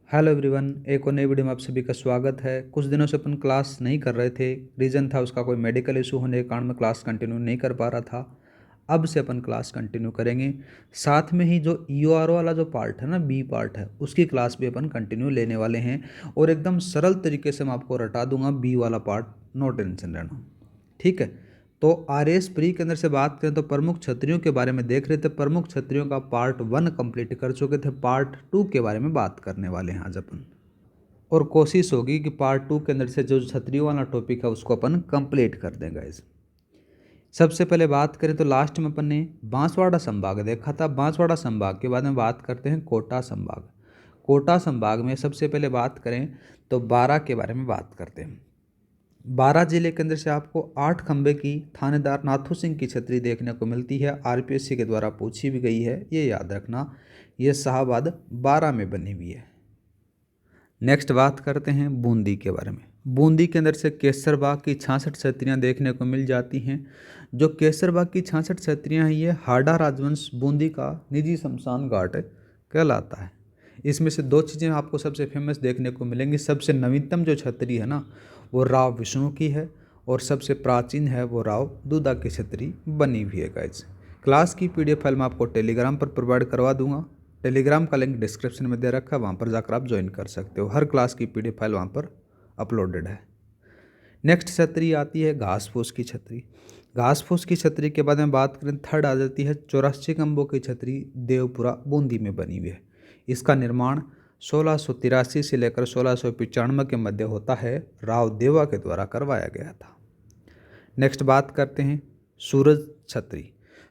Hello everyone, एक और नई वीडियो में आप सभी का स्वागत है। कुछ दिनों से अपन क्लास नहीं कर रहे थे। रीज़न था उसका, कोई मेडिकल इशू होने के कारण मैं क्लास कंटिन्यू नहीं कर पा रहा था। अब से अपन क्लास कंटिन्यू करेंगे। साथ में ही जो ईओआर वाला जो पार्ट है ना, बी पार्ट है, उसकी क्लास भी अपन कंटिन्यू लेने वाले हैं। और एकदम सरल तरीके से मैं आपको रटा दूंगा बी वाला पार्ट, नो टेंशन रहना। ठीक है। तो आरएस प्री के अंदर से बात करें तो प्रमुख छतरियों के बारे में देख रहे थे। प्रमुख छतरियों का पार्ट 1 कंप्लीट कर चुके थे। पार्ट 2 के बारे में बात करने वाले हैं आज अपन। और कोशिश होगी कि पार्ट 2 के अंदर से जो छतरियों वाला टॉपिक है उसको अपन कंप्लीट कर दें गाइस। सबसे पहले बात करें तो लास्ट में अपन ने बांसवाड़ा संभाग देखा था। बांसवाड़ा संभाग के बाद में बात करते हैं कोटा संभाग। कोटा संभाग में सबसे पहले बात करें तो 12 के बारे में बात करते हैं। 12 जिले के अंदर से आपको 8 खंबे की थानेदार नाथू सिंह की छतरी देखने को मिलती है। आरपीएससी के द्वारा पूछी भी गई है, ये याद रखना। ये शाहबाद 12 में बनी हुई है। नेक्स्ट बात करते हैं बूंदी के बारे में। बूंदी के अंदर से केसरबाग की 66 छतरियाँ देखने को मिल जाती हैं। जो केसरबाग की 66 छतरियाँ हैं, ये हाड़ा राजवंश बूंदी का निजी शमशान घाट कहलाता है। इसमें से दो चीज़ें आपको सबसे फेमस देखने को मिलेंगी। सबसे नवीनतम जो छतरी है ना, वो राव विष्णु की है, और सबसे प्राचीन है वो राव दूधा की छतरी बनी हुई है गाइज। क्लास की पीडीएफ फाइल मैं आपको टेलीग्राम पर प्रोवाइड करवा दूंगा। टेलीग्राम का लिंक डिस्क्रिप्शन में दे रखा है, वहाँ पर जाकर आप ज्वाइन कर सकते हो। हर क्लास की पीडीएफ फाइल वहाँ पर अपलोडेड है। नेक्स्ट छतरी आती है घास फूस की छतरी। घास फूस की छतरी के बाद में बात करें, थर्ड आ जाती है 84 खंभों की छतरी देवपुरा बूंदी में बनी हुई है। इसका निर्माण 1683 से लेकर 1695 के मध्य होता है। राव देवा के द्वारा करवाया गया था। नेक्स्ट बात करते हैं सूरज छतरी।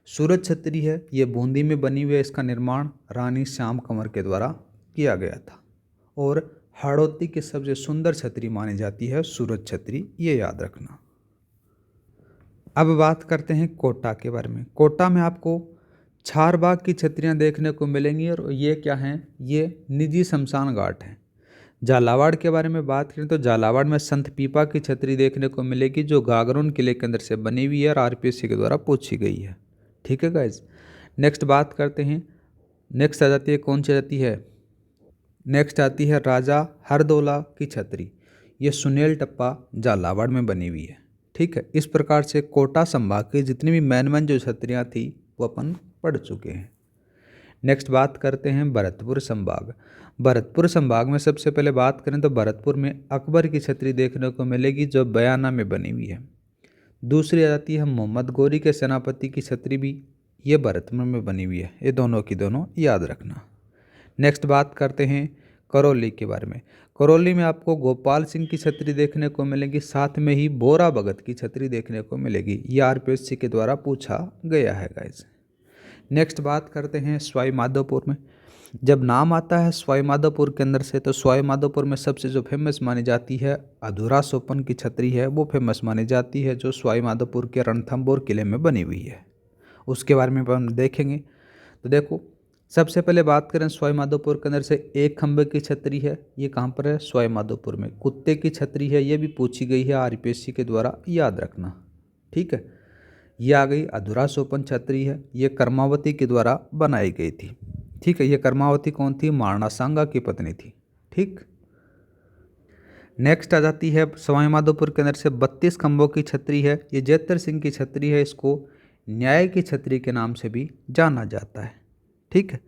सूरज छतरी है, ये बूंदी में बनी हुई है। इसका निर्माण रानी श्याम कंवर के द्वारा किया गया था, और हाड़ौती की सबसे सुंदर छतरी मानी जाती है सूरज छतरी, ये याद रखना। अब बात करते हैं कोटा के बारे में। कोटा में आपको छारबाग की छतरियाँ देखने को मिलेंगी, और ये क्या हैं, ये निजी शमशान घाट हैं। झालावाड़ के बारे में बात करें तो झालावाड़ में संत पीपा की छतरी देखने को मिलेगी, जो गागरोन किले के अंदर से बनी हुई है और आरपीएससी के द्वारा पूछी गई है। ठीक है गाइज। नेक्स्ट बात करते हैं, नेक्स्ट आ जाती है, कौन सी आती है, नेक्स्ट आती है राजा हरदौला की छतरी। ये सुनेल टप्पा झालावाड़ में बनी हुई है। ठीक है। इस प्रकार से कोटा संभाग की जितनी भी मैन जो छतरियाँ थी वो अपन पढ़ चुके हैं। नेक्स्ट बात करते हैं भरतपुर संभाग। भरतपुर संभाग में सबसे पहले बात करें तो भरतपुर में अकबर की छतरी देखने को मिलेगी, जो बयाना में बनी हुई है। दूसरी आ जाती है मोहम्मद गौरी के सेनापति की छतरी, भी ये भरतपुर में बनी हुई है। ये दोनों की दोनों याद रखना। नेक्स्ट बात करते हैं करौली के बारे में। करौली में आपको गोपाल सिंह की छतरी देखने को मिलेगी, साथ में ही बोरा भगत की छतरी देखने को मिलेगी। ये आरपीएससी के द्वारा पूछा गया है गाइज। नेक्स्ट बात करते हैं सवाई माधोपुर में। जब नाम आता है सवाई माधोपुर के अंदर से, तो सवाई माधोपुर में सबसे जो फेमस मानी जाती है अधूरा सोपन की छतरी है, वो फेमस मानी जाती है, जो सवाई माधोपुर के रणथंभौर किले में बनी हुई है। उसके बारे में हम देखेंगे। तो देखो, सबसे पहले बात करें सवाई माधोपुर के अंदर से एक खंबे की छतरी है। ये कहाँ पर है, सवाई माधोपुर में। कुत्ते की छतरी है, ये भी पूछी गई है आरपीएससी के द्वारा, याद रखना। ठीक है। ये आ गई अधूरा सोपन छतरी है, ये कर्मावती के द्वारा बनाई गई थी। ठीक है। ये कर्मावती कौन थी, महाराणा सांगा की पत्नी थी। ठीक। नेक्स्ट आ जाती है सवाई माधोपुर के अंदर से 32 खंभों की छतरी है। ये जैतर सिंह की छतरी है, इसको न्याय की छतरी के नाम से भी जाना जाता है। ठीक है।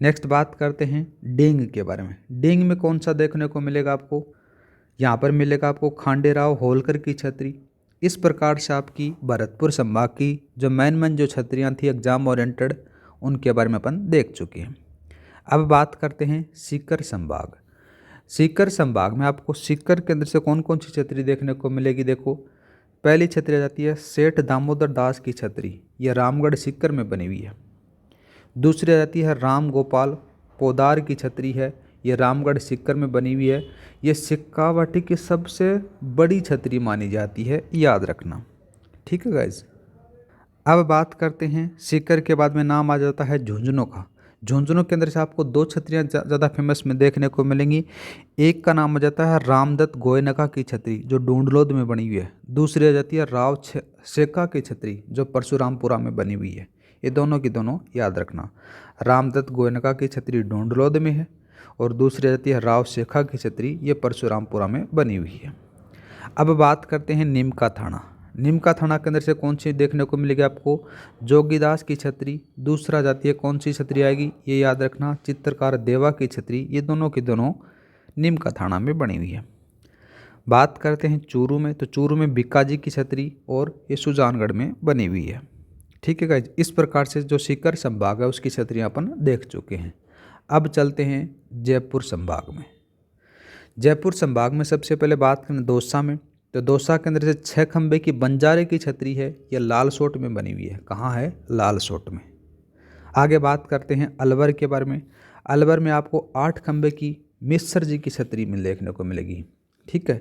नेक्स्ट बात करते हैं डींग के बारे में। डींग में कौन सा देखने को मिलेगा आपको, यहाँ पर मिलेगा आपको खांडेराव होलकर की छतरी। इस प्रकार से आपकी भरतपुर संभाग की जो मैन जो छतरियाँ थी एग्जाम ओरिएंटेड, उनके बारे में अपन देख चुके हैं। अब बात करते हैं सीकर संभाग। सीकर संभाग में आपको सीकर के अंदर से कौन कौन सी छतरी देखने को मिलेगी। देखो, पहली छतरी आ जाती है सेठ दामोदर दास की छतरी, यह रामगढ़ सीकर में बनी हुई है। दूसरी आ जाती है राम गोपाल पोदार की छतरी है, ये रामगढ़ सीकर में बनी हुई है। ये सिक्कावाटी की सबसे बड़ी छतरी मानी जाती है, याद रखना। ठीक है गाइज। अब बात करते हैं सीकर के बाद में नाम आ जाता है झुंझुनू का। झुंझुनू के अंदर से आपको दो छतरियाँ ज़्यादा फेमस में देखने को मिलेंगी। एक का नाम आ जाता है रामदत्त गोयनका की छतरी, जो डूंडलोद में बनी हुई है। दूसरी आ जाती है राव शेखा की छतरी, जो परशुरामपुरा में बनी हुई है। ये दोनों की दोनों याद रखना। रामदत्त गोयनका की छतरी डूंडलोद में है, और दूसरी आ जाती है राव शेखा की छतरी, ये परशुरामपुरा में बनी हुई है। अब बात करते हैं निमका थाना। निमका थाना के अंदर से कौन सी देखने को मिलेगी आपको, जोगीदास की छतरी। दूसरा जाती है कौन सी छतरी आएगी, ये याद रखना, चित्रकार देवा की छतरी। ये दोनों की दोनों निमका थाना में बनी हुई है। बात करते हैं चूरू में, तो चूरू में बीकाजी की छतरी और ये सुजानगढ़ में बनी हुई है। ठीक है गाइज, इस प्रकार से जो सीकर संभाग है उसकी छतरियाँ अपन देख चुके हैं। अब चलते हैं जयपुर संभाग में। जयपुर संभाग में सबसे पहले बात करें दौसा में, तो दौसा के अंदर से 6 खंबे की बंजारे की छतरी है, यह लालसोट में बनी हुई है। कहाँ है, लालसोट में। आगे बात करते हैं अलवर के बारे में। अलवर में आपको 8 खंबे की मिस्र जी की छतरी में देखने को मिलेगी। ठीक है।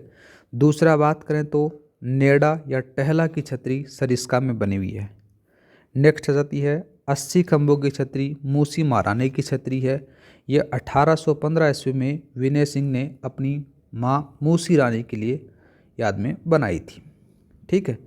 दूसरा बात करें तो नेड़ा या टहला की छतरी सरिस्का में बनी हुई है। नेक्स्ट आ जाती है 80 खंभों की छतरी मूसी महारानी की छतरी है। ये 1815 ईस्वी में विनय सिंह ने अपनी माँ मूसी रानी के लिए याद में बनाई थी। ठीक है।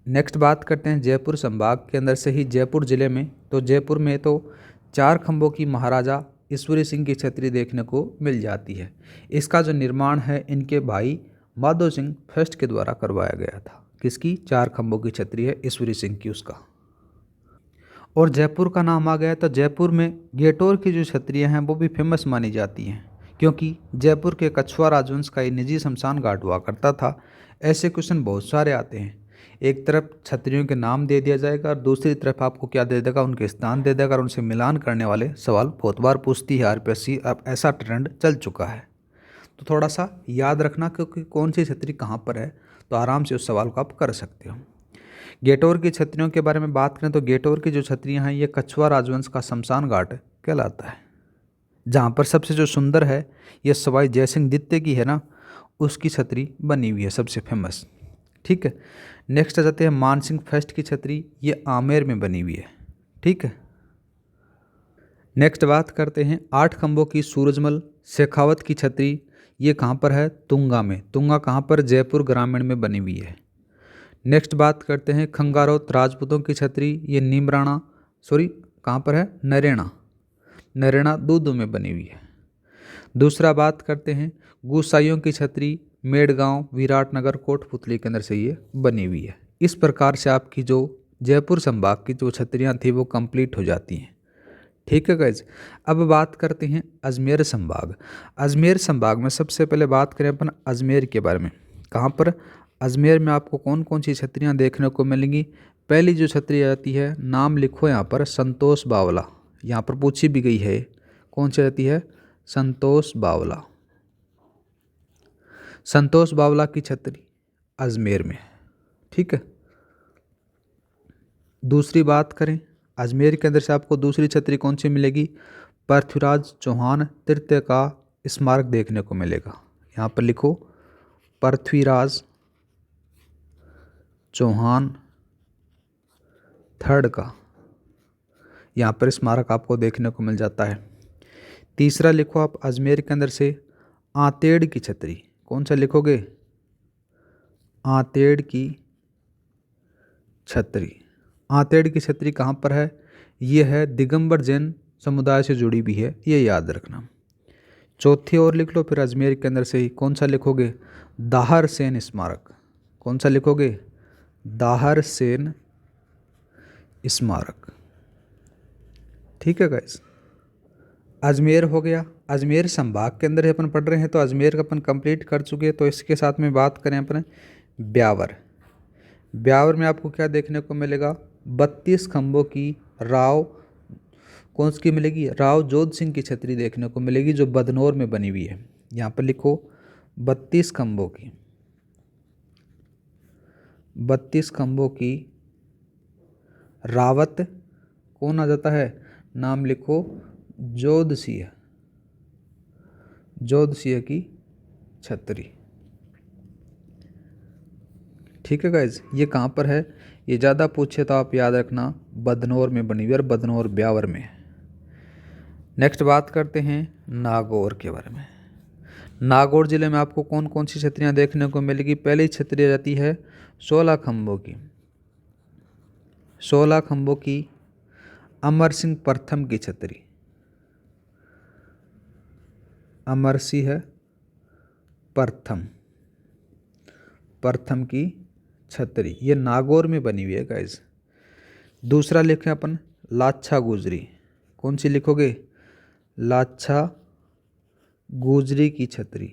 नेक्स्ट बात करते हैं जयपुर संभाग के अंदर से ही जयपुर जिले में, तो जयपुर में तो 4 खंभों की महाराजा ईश्वरी सिंह की छतरी देखने को मिल जाती है। इसका जो निर्माण है इनके भाई माधो सिंह फर्स्ट के द्वारा करवाया गया था। किसकी, 4 खंभों की छतरी है ईश्वरी सिंह की, उसका। और जयपुर का नाम आ गया तो जयपुर में गेटोर की जो छतरियाँ हैं वो भी फेमस मानी जाती हैं, क्योंकि जयपुर के कछुआ राजवंश का ये निजी शमशान घाट हुआ करता था। ऐसे क्वेश्चन बहुत सारे आते हैं, एक तरफ छतरियों के नाम दे दिया जाएगा और दूसरी तरफ आपको क्या दे देगा, उनके स्थान दे देगा, और उनसे मिलान करने वाले सवाल बहुत बार पूछती है आरपीएससी। अब ऐसा ट्रेंड चल चुका है, तो थोड़ा सा याद रखना, क्योंकि कौन सी छतरी कहाँ पर है, तो आराम से उस सवाल को आप कर सकते हो। गेटोर की छतरियों के बारे में बात करें तो गेटोर की जो छतरियाँ हैं ये कछुआ राजवंश का शमशान घाट कहलाता है। जहाँ पर सबसे जो सुंदर है ये सवाई जयसिंह द्वितीय की है ना, उसकी छतरी बनी हुई है सबसे फेमस। ठीक है। नेक्स्ट आ जाते हैं मानसिंह फर्स्ट की छतरी, ये आमेर में बनी हुई है। ठीक है। नेक्स्ट बात करते हैं 8 खंभों की सूरजमल शेखावत की छतरी, ये कहाँ पर है, तुंगा में। तुंगा कहाँ पर, जयपुर ग्रामीण में बनी हुई है। नेक्स्ट बात करते हैं खंगारोत राजपूतों की छतरी, ये नीमराणा कहाँ पर है, नरेना। नरेना दूदू में बनी हुई है। दूसरा बात करते हैं गुसाइयों की छतरी, मेड़गांव विराटनगर कोटपुतली के अंदर से ये बनी हुई है। इस प्रकार से आपकी जो जयपुर संभाग की जो छतरियाँ थी वो कंप्लीट हो जाती हैं। ठीक है गाइज। अब बात करते हैं अजमेर संभाग। अजमेर संभाग में सबसे पहले बात करें अपन अजमेर के बारे में। कहाँ पर, अजमेर में आपको कौन कौन सी छतरियाँ देखने को मिलेंगी। पहली जो छतरी आती है, नाम लिखो यहाँ पर, संतोष बावला। यहाँ पर पूछी भी गई है, कौन सी आती है, संतोष बावला। संतोष बावला की छतरी अजमेर में। ठीक है। दूसरी बात करें अजमेर के अंदर से आपको दूसरी छतरी कौन सी मिलेगी, पृथ्वीराज चौहान तृतीय का स्मारक देखने को मिलेगा। यहाँ पर लिखो पृथ्वीराज चौहान थर्ड का यहाँ पर स्मारक आपको देखने को मिल जाता है। तीसरा लिखो आप अजमेर के अंदर से आतेड़ की छतरी, कौन सा लिखोगे, आतेड़ की छतरी। आतेड़ की छतरी कहाँ पर है, ये है दिगंबर जैन समुदाय से जुड़ी भी है, ये याद रखना। चौथी और लिख लो फिर अजमेर के अंदर से ही, कौन सा लिखोगे, दाहर सेन स्मारक। कौन सा लिखोगे, दाहर सेन स्मारक। ठीक है गाइस। अजमेर हो गया। अजमेर संभाग के अंदर अपन पढ़ रहे हैं तो अजमेर का अपन कंप्लीट कर चुके हैं। तो इसके साथ में बात करें अपन ब्यावर। ब्यावर में आपको क्या देखने को मिलेगा, 32 खंभों की राव, कौन सी मिलेगी, राव जोध सिंह की छतरी देखने को मिलेगी, जो बदनौर में बनी हुई है। यहाँ पर लिखो 32 खंभों की, 32 खंभों की रावत, कौन आ जाता है, नाम लिखो जोधसिंह, जोधसिंह की छतरी। ठीक है गाइज। ये कहाँ पर है, ये ज़्यादा पूछे तो आप याद रखना बदनौर में बनी हुई है, और बदनौर ब्यावर में। नेक्स्ट बात करते हैं नागौर के बारे में। नागौर जिले में आपको कौन कौन सी छतरियाँ देखने को मिलेगी। पहली छतरी जाती है 16 खंभों की, 16 खंभों की अमर सिंह प्रथम की छतरी। अमरसी है प्रथम, प्रथम की छतरी, ये नागौर में बनी हुई है गाइज। दूसरा लिखें अपन लाछा गुजरी, कौन सी लिखोगे? लाछा गुजरी की छतरी।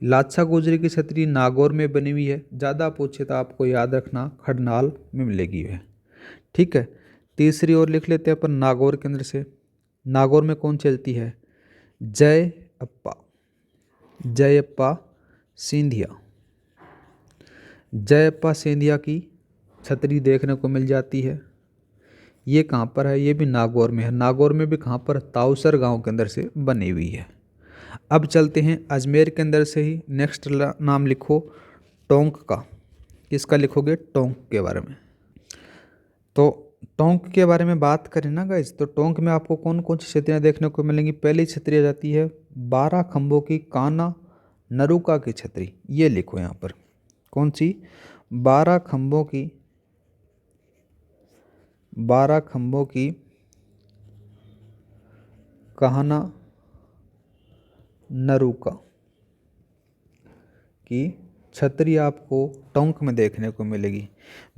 लाछा गुजरी की छतरी नागौर में बनी हुई है। ज़्यादा पूछे तो आपको याद रखना खडनाल में मिलेगी वह, ठीक है। तीसरी ओर लिख लेते हैं अपन नागौर के अंदर से। नागौर में कौन चलती है? जय अप्पा, जयप्पा सिंधिया। जयप्पा सिंधिया की छतरी देखने को मिल जाती है। ये कहाँ पर है? ये भी नागौर में है। नागौर में भी कहाँ पर? ताउसर गांव के अंदर से बनी हुई है। अब चलते हैं अजमेर के अंदर से ही। नेक्स्ट नाम लिखो टोंक का। किसका लिखोगे? टोंक के बारे में। तो टोंक के बारे में बात करें ना गाइज, तो टोंक में आपको कौन कौन सी छतरियाँ देखने को मिलेंगी? पहली छतरी आ जाती है 12 खंभों की कान्हा नरूका की छतरी। ये लिखो यहाँ पर, कौन सी? 12 खंभों की, 12 खंभों की कान्हा नरूका की छतरी आपको टोंक में देखने को मिलेगी।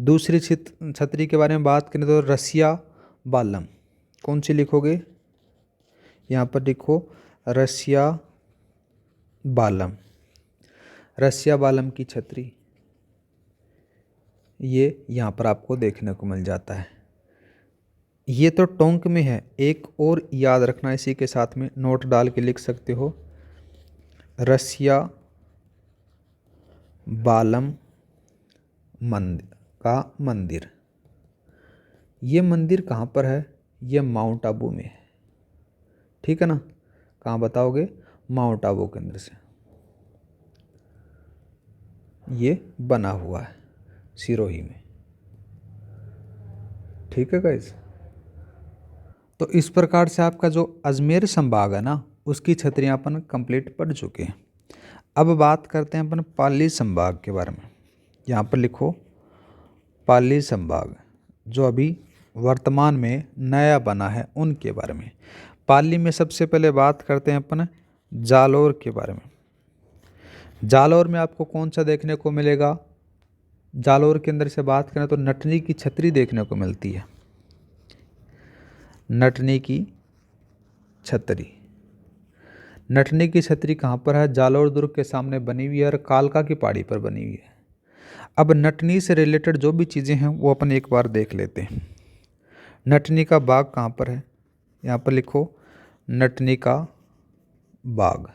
दूसरी छतरी के बारे में बात करें तो रसिया बालम। कौन सी लिखोगे? यहाँ पर लिखो रसिया बालम। रसिया बालम की छतरी ये यहाँ पर आपको देखने को मिल जाता है। ये तो टोंक में है। एक और याद रखना, इसी के साथ में नोट डाल के लिख सकते हो, रसिया बालम मंदिर का मंदिर। ये मंदिर कहाँ पर है? ये माउंट आबू में है, ठीक है ना। कहाँ बताओगे? माउंट आबू के अंदर से ये बना हुआ है, सिरोही में, ठीक है गाइस। तो इस प्रकार से आपका जो अजमेर संभाग है ना, उसकी छतरियाँ अपन कंप्लीट पढ़ चुके हैं। अब बात करते हैं अपन पाली संभाग के बारे में। यहाँ पर लिखो पाली संभाग, जो अभी वर्तमान में नया बना है उनके बारे में। पाली में सबसे पहले बात करते हैं अपन जालौर के बारे में। जालौर में आपको कौन सा देखने को मिलेगा? जालौर के अंदर से बात करें तो नटनी की छतरी देखने को मिलती है। नटनी की छतरी, नटनी की छतरी कहाँ पर है? जालौर दुर्ग के सामने बनी हुई है और कालका की पहाड़ी पर बनी हुई है। अब नटनी से रिलेटेड जो भी चीज़ें हैं वो अपन एक बार देख लेते हैं। नटनी का बाग कहाँ पर है? यहाँ पर लिखो नटनी का बाग।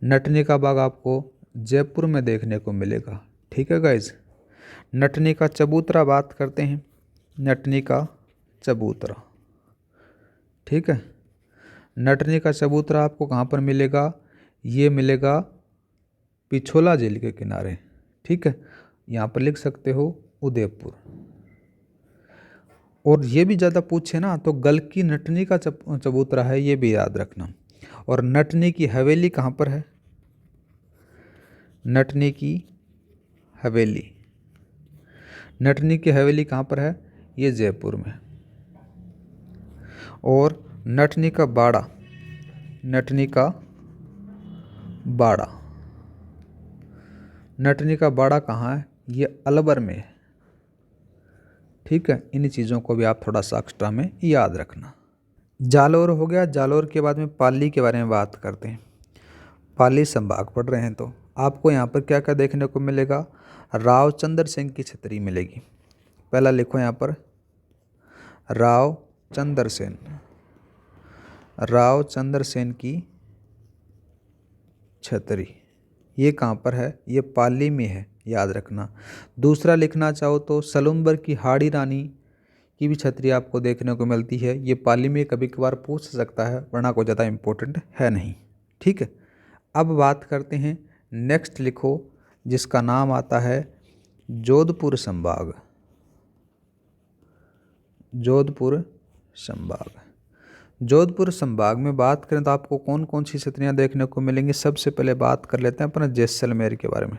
नटनी का बाग आपको जयपुर में देखने को मिलेगा, ठीक है गाइज। नटनी का चबूतरा बात करते हैं, नटनी का चबूतरा, ठीक है। नटनी का चबूतरा आपको कहाँ पर मिलेगा? ये मिलेगा पिछोला झील के किनारे, ठीक है। यहाँ पर लिख सकते हो उदयपुर। और ये भी ज़्यादा पूछे ना तो गलकी नटनी का चबूतरा है, ये भी याद रखना। और नटनी की हवेली कहाँ पर है? नटनी की हवेली, नटनी की हवेली कहाँ पर है? ये जयपुर में। और नटनी का बाड़ा, नटनी का बाड़ा, नटनी का बाड़ा कहाँ है? ये अलवर में है, ठीक है। इन चीज़ों को भी आप थोड़ा सा एक्स्ट्रा में याद रखना। जालौर हो गया। जालौर के बाद में पाली के बारे में बात करते हैं। पाली संभाग पढ़ रहे हैं तो आपको यहाँ पर क्या क्या देखने को मिलेगा? राव चंद्र सेन की छतरी मिलेगी। पहला लिखो यहाँ पर राव चंद्र सेन, राव चंद्र सेन की छतरी। ये कहाँ पर है? ये पाली में है, याद रखना। दूसरा लिखना चाहो तो सलुम्बर की हाड़ी रानी की भी छतरी आपको देखने को मिलती है। ये पाली में कभी कभार पूछ सकता है, वरना कोई ज़्यादा इम्पोर्टेंट है नहीं, ठीक है। अब बात करते हैं, नेक्स्ट लिखो जिसका नाम आता है जोधपुर संभाग। जोधपुर संभाग, जोधपुर संभाग में बात करें तो आपको कौन कौन सी छतरियाँ देखने को मिलेंगी? सबसे पहले बात कर लेते हैं अपना जैसलमेर के बारे में,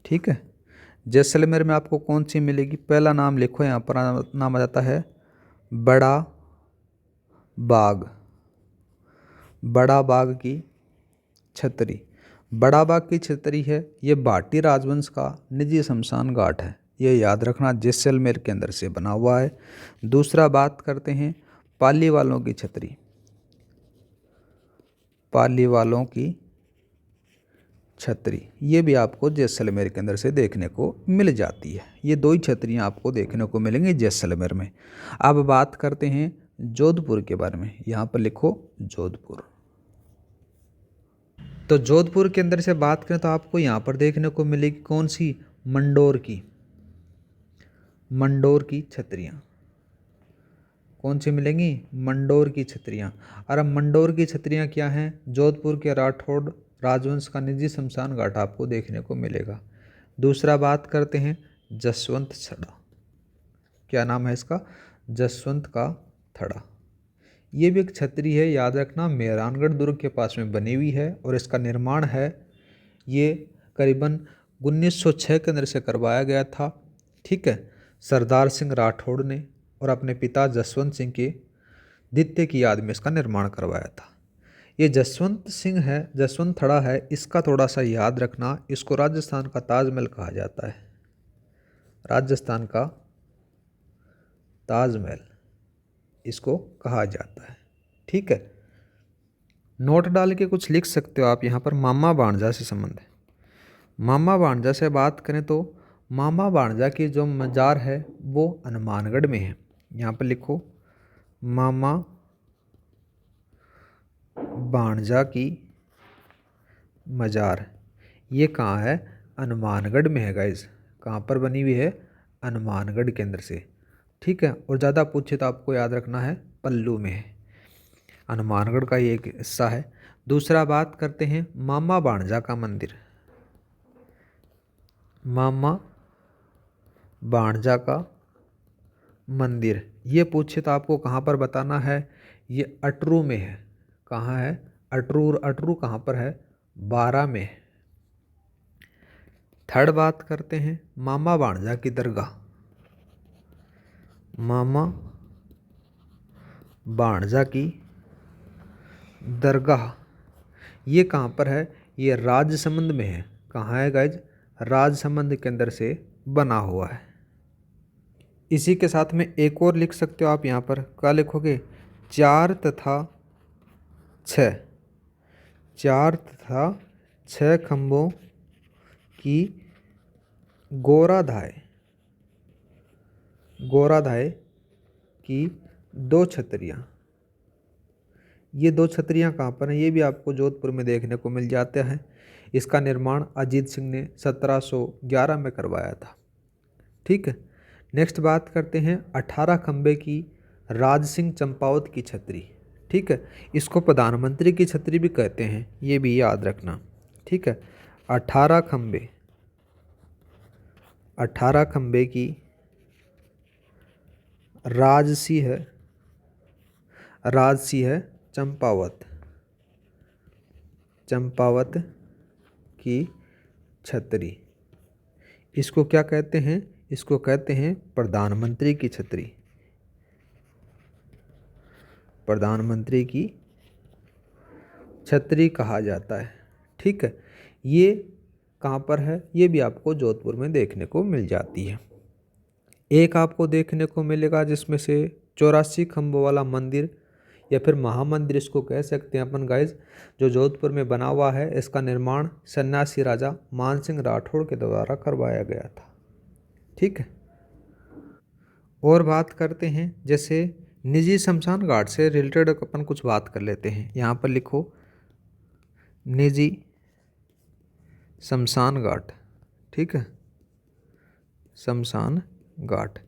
ठीक है। जैसलमेर में आपको कौन सी मिलेगी? पहला नाम लिखो, यहाँ पर नाम आ जाता है बड़ा बाग। बड़ा बाग की छतरी। बड़ा बाग की छतरी है, ये भाटी राजवंश का निजी शमशान घाट है। ये याद रखना, जैसलमेर के अंदर से बना हुआ है। दूसरा बात करते हैं पाली वालों की छतरी। पाली वालों की छतरी, ये भी आपको जैसलमेर के अंदर से देखने को मिल जाती है। ये दो ही छतरियाँ आपको देखने को मिलेंगी जैसलमेर में। अब बात करते हैं जोधपुर के बारे में। यहाँ पर लिखो जोधपुर। तो जोधपुर के अंदर से बात करें तो आपको यहाँ पर देखने को मिलेगी कौन सी, मंडोर की। मंडोर की छतरियाँ कौन सी मिलेंगी, मंडोर की छतरियाँ। और अब मंडोर की छतरियाँ क्या हैं, जोधपुर के राठौड़ राजवंश का निजी शमशान घाट आपको देखने को मिलेगा। दूसरा बात करते हैं जसवंत थड़ा। क्या नाम है इसका, जसवंत का थड़ा। ये भी एक छतरी है, याद रखना, मेहरानगढ़ दुर्ग के पास में बनी हुई है और इसका निर्माण है ये करीबन 1906 के अंदर से करवाया गया था। ठीक है, सरदार सिंह राठौड़ ने और अपने पिता जसवंत सिंह के द्वितीय की याद में इसका निर्माण करवाया था। ये जसवंत सिंह है, जसवंत थड़ा है, इसका थोड़ा सा याद रखना, इसको राजस्थान का ताजमहल कहा जाता है। राजस्थान का ताजमहल इसको कहा जाता है। ठीक है, नोट डाल के कुछ लिख सकते हो आप यहाँ पर। मामा भाणजा से संबंध है। मामा भाणजा से बात करें तो मामा भाणजा की जो मजार है वो हनुमानगढ़ में है। यहाँ पर लिखो मामा भाणजा की मजार। ये कहाँ है, हनुमानगढ़ में है गाइस। कहाँ पर बनी हुई है, हनुमानगढ़ के अंदर से। ठीक है, और ज़्यादा पूछे तो आपको याद रखना है पल्लू में है, हनुमानगढ़ का ये एक हिस्सा है। दूसरा बात करते हैं मामा भाणजा का मंदिर। मामा भाणजा का मंदिर, ये पूछे तो आपको कहाँ पर बताना है, ये अटरू में है। कहाँ है, अटरू। अटरू कहाँ पर है, बारा में है। थर्ड बात करते हैं मामा भाणजा की दरगाह। मामा भाणजा की दरगाह, ये कहाँ पर है, ये राजसमंद में है। कहाँ है गाइज, राजसमंद के अंदर से बना हुआ है। इसी के साथ में एक और लिख सकते हो आप, यहाँ पर क्या लिखोगे, 4 तथा 6, 4 तथा 6 खंभों की गोराधाय, गोराधाय की 2 छतरियाँ। ये 2 छतरियाँ कहाँ पर हैं, ये भी आपको जोधपुर में देखने को मिल जाता है। इसका निर्माण अजीत सिंह ने 1711 में करवाया था। ठीक है, नेक्स्ट बात करते हैं 18 खंबे की राज सिंह चंपावत की छतरी। ठीक है, इसको प्रधानमंत्री की छतरी भी कहते हैं, ये भी याद रखना। ठीक है, 18 खंबे, 18 खंबे की राजसी है, राजसी है चंपावत, चंपावत की छतरी। इसको क्या कहते हैं, इसको कहते हैं प्रधानमंत्री की छतरी। प्रधानमंत्री की छतरी कहा जाता है। ठीक है, ये कहाँ पर है, ये भी आपको जोधपुर में देखने को मिल जाती है। एक आपको देखने को मिलेगा जिसमें से 84 खंभों वाला मंदिर या फिर महामंदिर इसको कह सकते हैं अपन गाइज, जो जोधपुर में बना हुआ है। इसका निर्माण सन्यासी राजा मानसिंह राठौड़ के द्वारा करवाया गया था। ठीक है, और बात करते हैं जैसे निजी शमशान घाट से रिलेटेड अपन कुछ बात कर लेते हैं। यहाँ पर लिखो निजी शमशान घाट। ठीक है, शमशान घाट,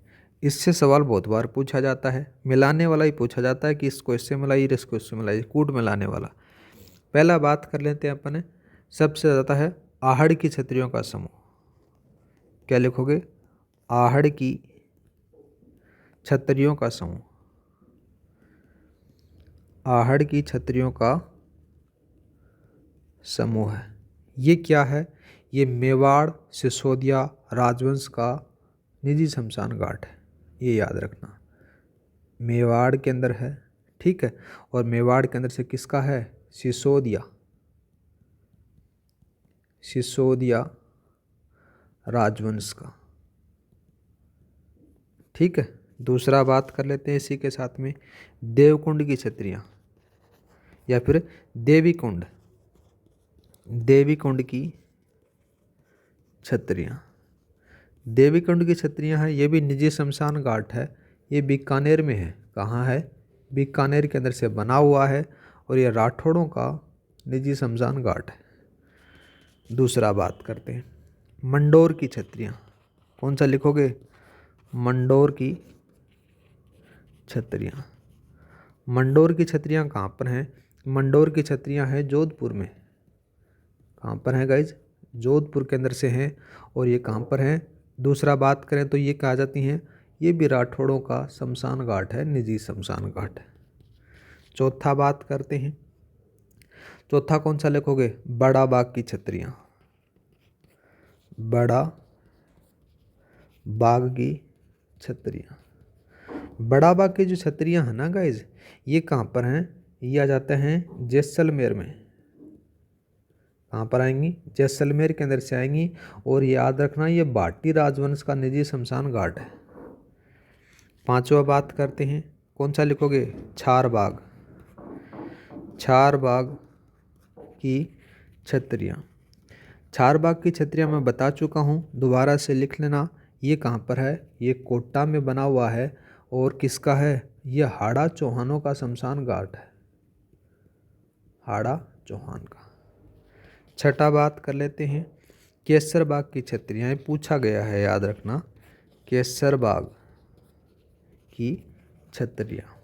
इससे सवाल बहुत बार पूछा जाता है। मिलाने वाला ही पूछा जाता है कि इसको इससे मिलाइए, इसको इससे मिलाइए, कूट मिलाने वाला। पहला बात कर लेते हैं अपन, सबसे ज़्यादा है आहड़ की छतरियों का समूह। क्या लिखोगे, आहड़ की छतरियों का समूह। आहड़ की छतरियों का समूह है, ये क्या है, ये मेवाड़ सिसोदिया राजवंश का निजी शमशान घाट है, ये याद रखना। मेवाड़ के अंदर है। ठीक है, और मेवाड़ के अंदर से किसका है, सिसोदिया, सिसोदिया राजवंश का। ठीक है। दूसरा बात कर लेते हैं इसी के साथ में, देवकुंड की छत्रियाँ या फिर देवीकुंड, देवीकुंड की छत्रियाँ। देवीकुंड की छत्रियाँ हैं, ये भी निजी शमशान घाट है। ये बीकानेर में है। कहाँ है? बीकानेर के अंदर से बना हुआ है और ये राठौड़ों का निजी शमशान घाट है। दूसरा बात करते हैं मंडोर की छत्रियाँ। कौन सा लिखोगे? मंडोर की छत्रियाँ। मंडोर की छत्रियाँ कहाँ पर हैं? मंडोर की छत्रियाँ हैं जोधपुर में। कहाँ पर हैं गाइज? जोधपुर के अंदर से हैं। और ये कहाँ पर हैं? दूसरा बात करें तो ये कहा जाती हैं, ये भी राठौड़ों का शमशान घाट है, निजी शमशान घाट है। चौथा बात करते हैं, चौथा कौन सा लिखोगे? बड़ा बाग की छत्रियाँ। बड़ा बाग की छत्रियाँ। बड़ा बाग की जो छत्रियाँ हैं ना गाइज, ये कहाँ पर हैं? ये आ जाते हैं जैसलमेर में। कहाँ पर आएंगी? जैसलमेर के अंदर से आएंगी। और ये याद रखना, ये भाटी राजवंश का निजी शमशान घाट है। पांचवा बात करते हैं, कौन सा लिखोगे? छारबाग, छारबाग की छत्रियाँ। छारबाग की छत्रियाँ मैं बता चुका हूँ, दोबारा से लिख लेना। ये कहाँ पर है? ये कोटा में बना हुआ है। और किसका है? ये हाड़ा चौहानों का शमशान घाट है, हाड़ा चौहान का। छठा बात कर लेते हैं केसर बाग की छत्रियाँ। पूछा गया है, याद रखना, केसर बाग की छत्रियाँ।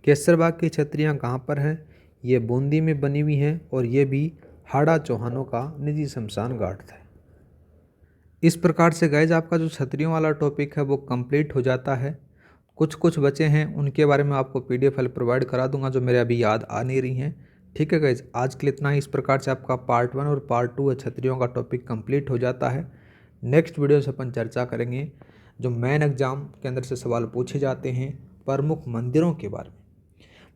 केसर बाग की छत्रियाँ कहाँ पर हैं? ये बूंदी में बनी हुई हैं और ये भी हाड़ा चौहानों का निजी शमशान घाट था। इस प्रकार से गाइज आपका जो छतरियों वाला टॉपिक है वो कंप्लीट हो जाता है। कुछ बचे हैं, उनके बारे में आपको PDF फाइल प्रोवाइड करा दूंगा जो मेरे अभी याद आ नहीं रही हैं। ठीक है गाइज, आज के लिए इतना ही। इस प्रकार से आपका पार्ट 1 और पार्ट 2 है छतरियों का टॉपिक कंप्लीट हो जाता है। नेक्स्ट वीडियो से अपन चर्चा करेंगे जो मेन एग्जाम के अंदर से सवाल पूछे जाते हैं प्रमुख मंदिरों के बारे में।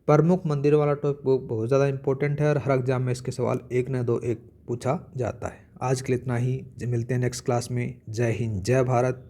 प्रमुख मंदिरों वाला टॉपिक बहुत ज़्यादा इंपॉर्टेंट है और हर एग्जाम में इसके सवाल एक न दो एक पूछा जाता है। आज के लिए इतना ही, मिलते हैं नेक्स्ट क्लास में। जय हिंद, जय भारत।